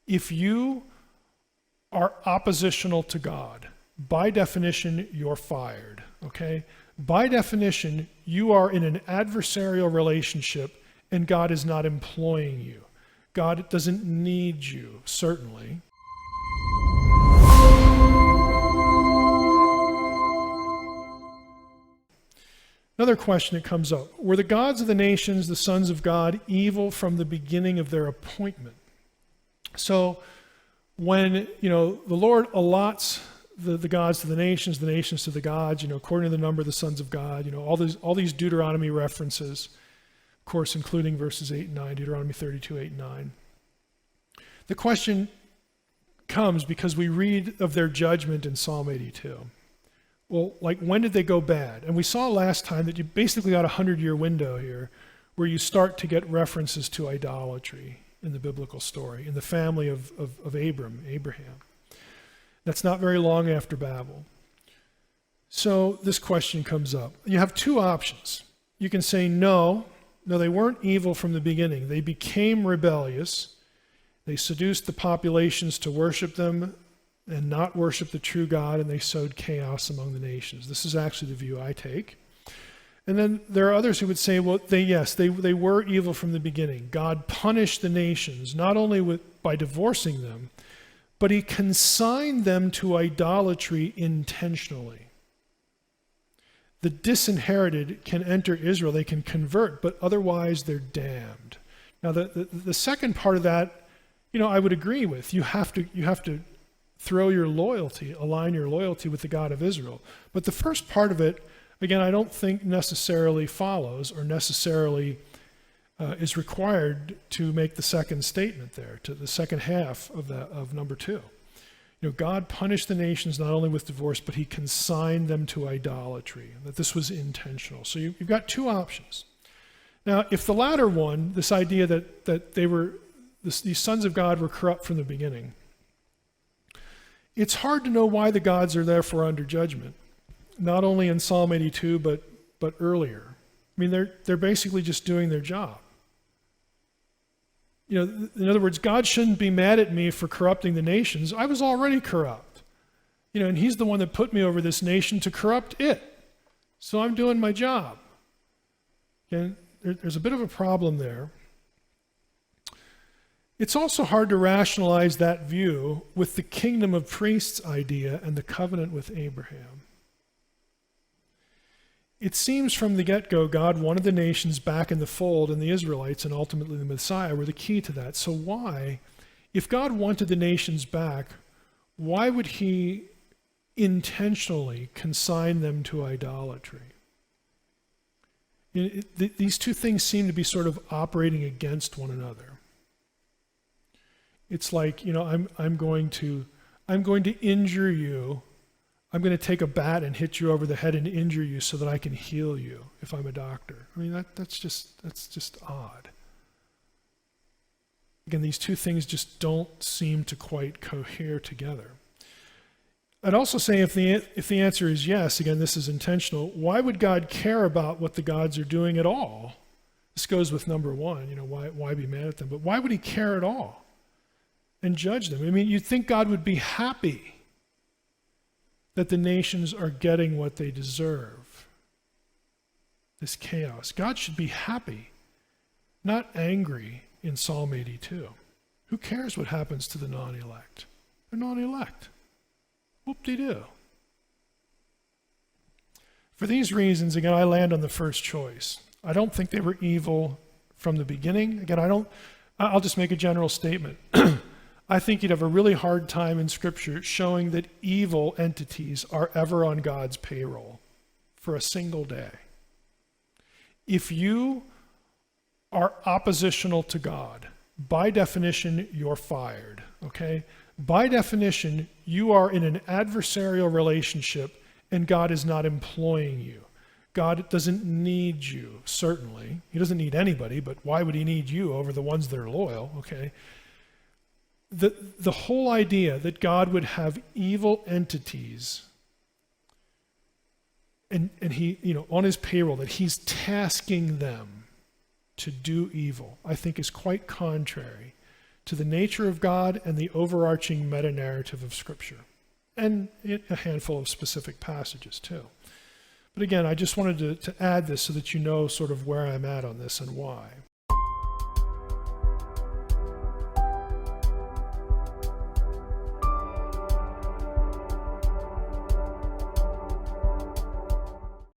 If you are oppositional to God, by definition, you're fired, okay? By definition, you are in an adversarial relationship and God is not employing you. God doesn't need you, certainly. Another question that comes up, were the gods of the nations, the sons of God, evil from the beginning of their appointment? So when, the Lord allots the gods to the nations to the gods, according to the number of the sons of God, all these Deuteronomy references, of course, including verses 8 and 9, Deuteronomy 32, 8 and 9. The question comes because we read of their judgment in Psalm 82. Well, when did they go bad? And we saw last time that you basically got a 100-year window here where you start to get references to idolatry in the biblical story, in the family of Abraham. That's not very long after Babel. So this question comes up. You have two options. You can say, no, they weren't evil from the beginning. They became rebellious. They seduced the populations to worship them and not worship the true God, and they sowed chaos among the nations. This is actually the view I take. And then there are others who would say, well, they were evil from the beginning. God punished the nations, not only by divorcing them, but he consigned them to idolatry intentionally. The disinherited can enter Israel, they can convert, but otherwise they're damned. Now the second part of that, I would agree with. You have to throw your loyalty, align your loyalty with the God of Israel. But the first part of it, again, I don't think necessarily follows or necessarily is required to make the second statement there, to the second half of number 2. God punished the nations not only with divorce, but he consigned them to idolatry, that this was intentional. So you've got two options. Now, if the latter one, this idea that these sons of God were corrupt from the beginning, it's hard to know why the gods are therefore under judgment, not only in Psalm 82, but earlier. I mean, they're basically just doing their job. In other words, God shouldn't be mad at me for corrupting the nations. I was already corrupt. And he's the one that put me over this nation to corrupt it. So I'm doing my job. And there's a bit of a problem there. It's also hard to rationalize that view with the kingdom of priests idea and the covenant with Abraham. It seems from the get-go God wanted the nations back in the fold, and the Israelites and ultimately the Messiah were the key to that. So why, if God wanted the nations back, why would he intentionally consign them to idolatry? These two things seem to be sort of operating against one another. It's like, I'm going to injure you. I'm going to take a bat and hit you over the head and injure you so that I can heal you if I'm a doctor. I mean, that's just odd. Again, these two things just don't seem to quite cohere together. I'd also say if the answer is yes, again, this is intentional, why would God care about what the gods are doing at all? This goes with number 1, why be mad at them? But why would he care at all and judge them? I mean, you'd think God would be happy that the nations are getting what they deserve. This chaos. God should be happy, not angry in Psalm 82. Who cares what happens to the non-elect? They're non-elect. Whoop-de-doo. For these reasons, again, I land on the first choice. I don't think they were evil from the beginning. Again, I'll just make a general statement. I think you'd have a really hard time in Scripture showing that evil entities are ever on God's payroll for a single day. If you are oppositional to God, by definition, you're fired, okay? By definition, you are in an adversarial relationship and God is not employing you. God doesn't need you, certainly. He doesn't need anybody, but why would he need you over the ones that are loyal, okay? The whole idea that God would have evil entities and he, on his payroll, that he's tasking them to do evil, I think is quite contrary to the nature of God and the overarching meta-narrative of Scripture, and a handful of specific passages too. But again, I just wanted to add this so that you know sort of where I'm at on this and why.